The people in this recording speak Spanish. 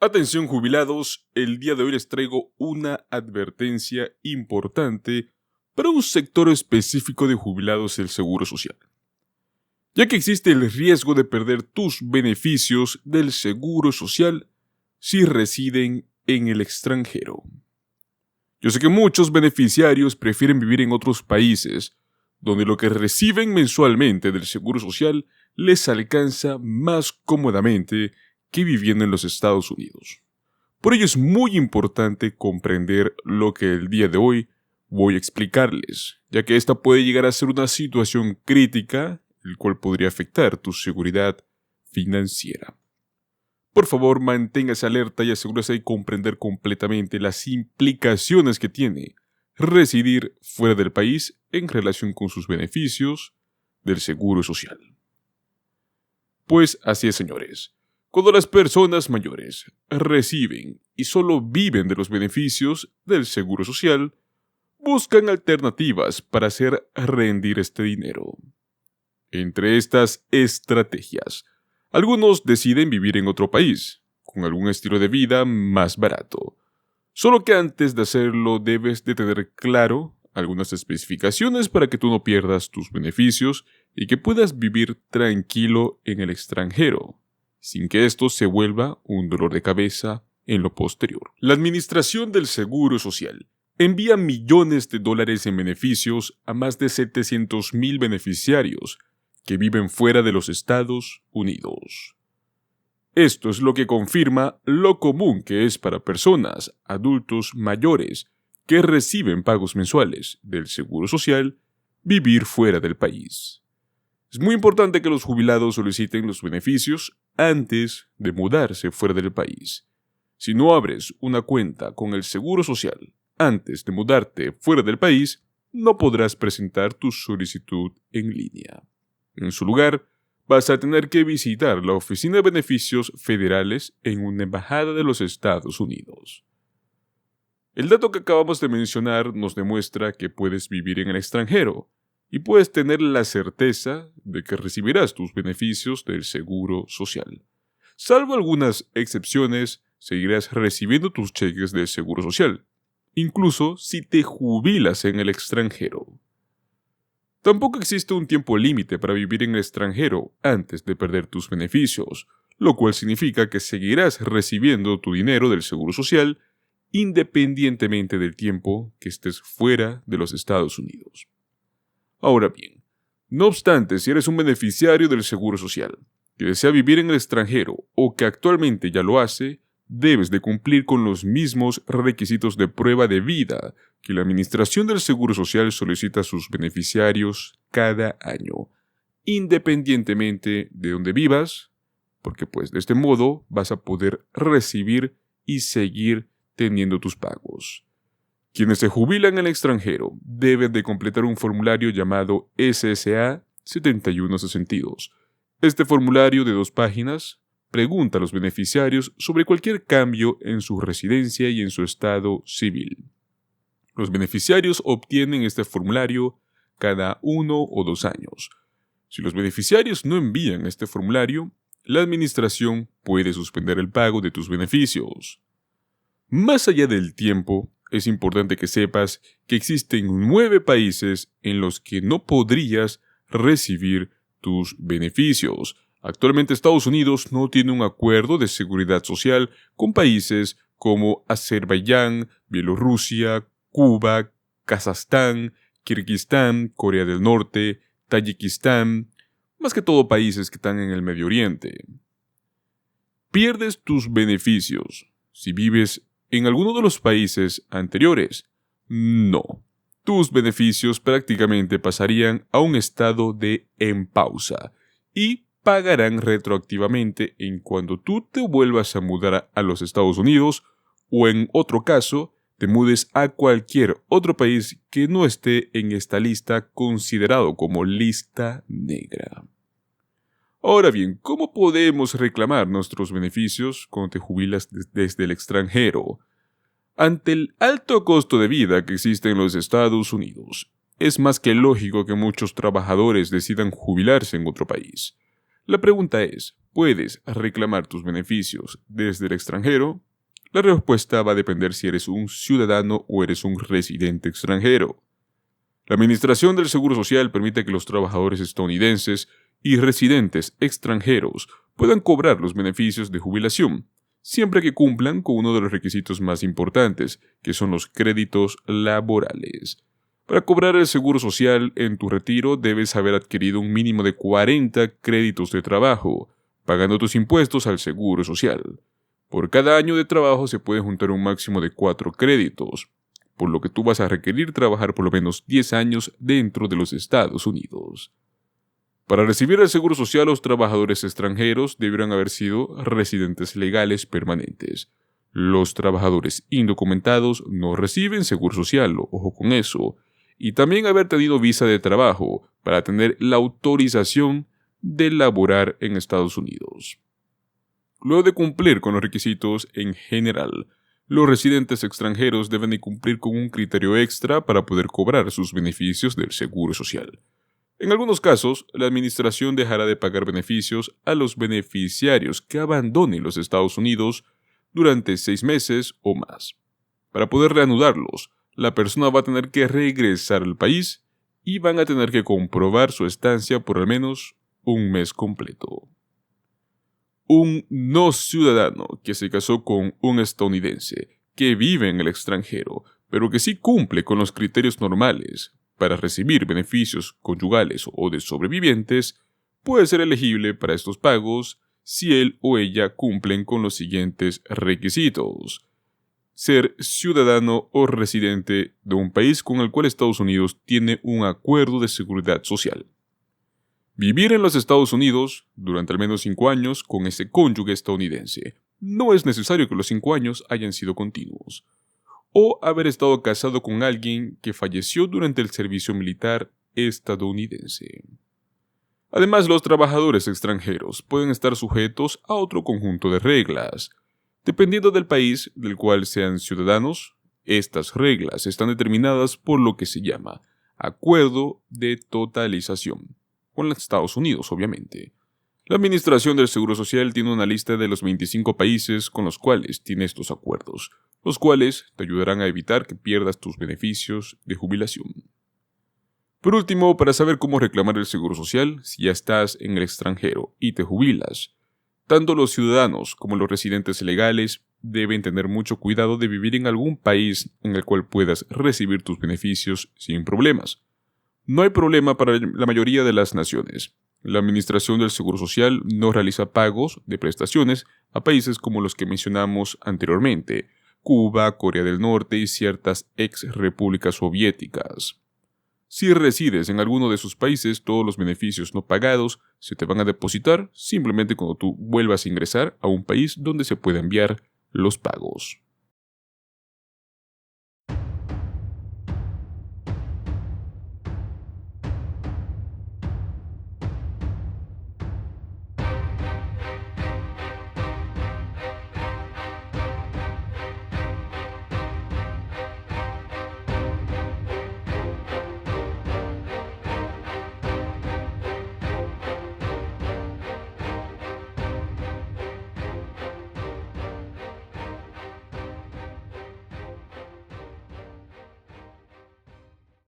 Atención jubilados, el día de hoy les traigo una advertencia importante para un sector específico de jubilados del Seguro Social, ya que existe el riesgo de perder tus beneficios del Seguro Social si residen en el extranjero. Yo sé que muchos beneficiarios prefieren vivir en otros países, donde lo que reciben mensualmente del Seguro Social les alcanza más cómodamente que viviendo en los Estados Unidos. Por ello es muy importante comprender lo que el día de hoy voy a explicarles, ya que esta puede llegar a ser una situación crítica, el cual podría afectar tu seguridad financiera. Por favor, manténgase alerta y asegúrese de comprender completamente las implicaciones que tiene residir fuera del país en relación con sus beneficios del Seguro Social. Pues así es, señores. Cuando las personas mayores reciben y solo viven de los beneficios del Seguro Social, buscan alternativas para hacer rendir este dinero. Entre estas estrategias, algunos deciden vivir en otro país, con algún estilo de vida más barato. Solo que antes de hacerlo debes de tener claro algunas especificaciones para que tú no pierdas tus beneficios y que puedas vivir tranquilo en el extranjero, sin que esto se vuelva un dolor de cabeza en lo posterior. La Administración del Seguro Social envía millones de dólares en beneficios a más de 700,000 beneficiarios que viven fuera de los Estados Unidos. Esto es lo que confirma lo común que es para personas, adultos mayores, que reciben pagos mensuales del Seguro Social, vivir fuera del país. Es muy importante que los jubilados soliciten los beneficios antes de mudarse fuera del país. Si no abres una cuenta con el Seguro Social antes de mudarte fuera del país, no podrás presentar tu solicitud en línea. En su lugar, vas a tener que visitar la Oficina de Beneficios Federales en una embajada de los Estados Unidos. El dato que acabamos de mencionar nos demuestra que puedes vivir en el extranjero y puedes tener la certeza de que recibirás tus beneficios del Seguro Social. Salvo algunas excepciones, seguirás recibiendo tus cheques del Seguro Social, incluso si te jubilas en el extranjero. Tampoco existe un tiempo límite para vivir en el extranjero antes de perder tus beneficios, lo cual significa que seguirás recibiendo tu dinero del Seguro Social independientemente del tiempo que estés fuera de los Estados Unidos. Ahora bien, no obstante, si eres un beneficiario del Seguro Social que desea vivir en el extranjero o que actualmente ya lo hace, debes de cumplir con los mismos requisitos de prueba de vida que la Administración del Seguro Social solicita a sus beneficiarios cada año, independientemente de donde vivas, porque pues de este modo vas a poder recibir y seguir teniendo tus pagos. Quienes se jubilan en el extranjero deben de completar un formulario llamado SSA 7162. Este formulario de 2 páginas pregunta a los beneficiarios sobre cualquier cambio en su residencia y en su estado civil. Los beneficiarios obtienen este formulario cada 1 o 2 años. Si los beneficiarios no envían este formulario, la administración puede suspender el pago de tus beneficios. Más allá del tiempo, es importante que sepas que existen 9 países en los que no podrías recibir tus beneficios. Actualmente Estados Unidos no tiene un acuerdo de seguridad social con países como Azerbaiyán, Bielorrusia, Cuba, Kazajstán, Kirguistán, Corea del Norte, Tayikistán, más que todo países que están en el Medio Oriente. Pierdes tus beneficios si vives en alguno de los países anteriores. No. Tus beneficios prácticamente pasarían a un estado de en pausa y pagarán retroactivamente en cuando tú te vuelvas a mudar a los Estados Unidos o en otro caso te mudes a cualquier otro país que no esté en esta lista considerado como lista negra. Ahora bien, ¿cómo podemos reclamar nuestros beneficios cuando te jubilas desde el extranjero? Ante el alto costo de vida que existe en los Estados Unidos, es más que lógico que muchos trabajadores decidan jubilarse en otro país. La pregunta es, ¿puedes reclamar tus beneficios desde el extranjero? La respuesta va a depender si eres un ciudadano o eres un residente extranjero. La Administración del Seguro Social permite que los trabajadores estadounidenses y residentes extranjeros puedan cobrar los beneficios de jubilación, siempre que cumplan con uno de los requisitos más importantes, que son los créditos laborales. Para cobrar el Seguro Social en tu retiro debes haber adquirido un mínimo de 40 créditos de trabajo, pagando tus impuestos al Seguro Social. Por cada año de trabajo se puede juntar un máximo de 4 créditos, por lo que tú vas a requerir trabajar por lo menos 10 años dentro de los Estados Unidos. Para recibir el Seguro Social, los trabajadores extranjeros deberán haber sido residentes legales permanentes. Los trabajadores indocumentados no reciben Seguro Social, ojo con eso, y también haber tenido visa de trabajo para tener la autorización de laborar en Estados Unidos. Luego de cumplir con los requisitos en general, los residentes extranjeros deben de cumplir con un criterio extra para poder cobrar sus beneficios del Seguro Social. En algunos casos, la administración dejará de pagar beneficios a los beneficiarios que abandonen los Estados Unidos durante 6 meses o más. Para poder reanudarlos, la persona va a tener que regresar al país y van a tener que comprobar su estancia por al menos un mes completo. Un no ciudadano que se casó con un estadounidense que vive en el extranjero, pero que sí cumple con los criterios normales para recibir beneficios conyugales o de sobrevivientes, puede ser elegible para estos pagos si él o ella cumplen con los siguientes requisitos: ser ciudadano o residente de un país con el cual Estados Unidos tiene un acuerdo de seguridad social, vivir en los Estados Unidos durante al menos 5 años con ese cónyuge estadounidense. No es necesario que los 5 años hayan sido continuos. O haber estado casado con alguien que falleció durante el servicio militar estadounidense. Además, los trabajadores extranjeros pueden estar sujetos a otro conjunto de reglas. Dependiendo del país del cual sean ciudadanos, estas reglas están determinadas por lo que se llama Acuerdo de Totalización, con los Estados Unidos, obviamente. La Administración del Seguro Social tiene una lista de los 25 países con los cuales tiene estos acuerdos, los cuales te ayudarán a evitar que pierdas tus beneficios de jubilación. Por último, para saber cómo reclamar el Seguro Social si ya estás en el extranjero y te jubilas, tanto los ciudadanos como los residentes legales deben tener mucho cuidado de vivir en algún país en el cual puedas recibir tus beneficios sin problemas. No hay problema para la mayoría de las naciones. La Administración del Seguro Social no realiza pagos de prestaciones a países como los que mencionamos anteriormente: Cuba, Corea del Norte y ciertas ex-repúblicas soviéticas. Si resides en alguno de sus países, todos los beneficios no pagados se te van a depositar simplemente cuando tú vuelvas a ingresar a un país donde se pueda enviar los pagos.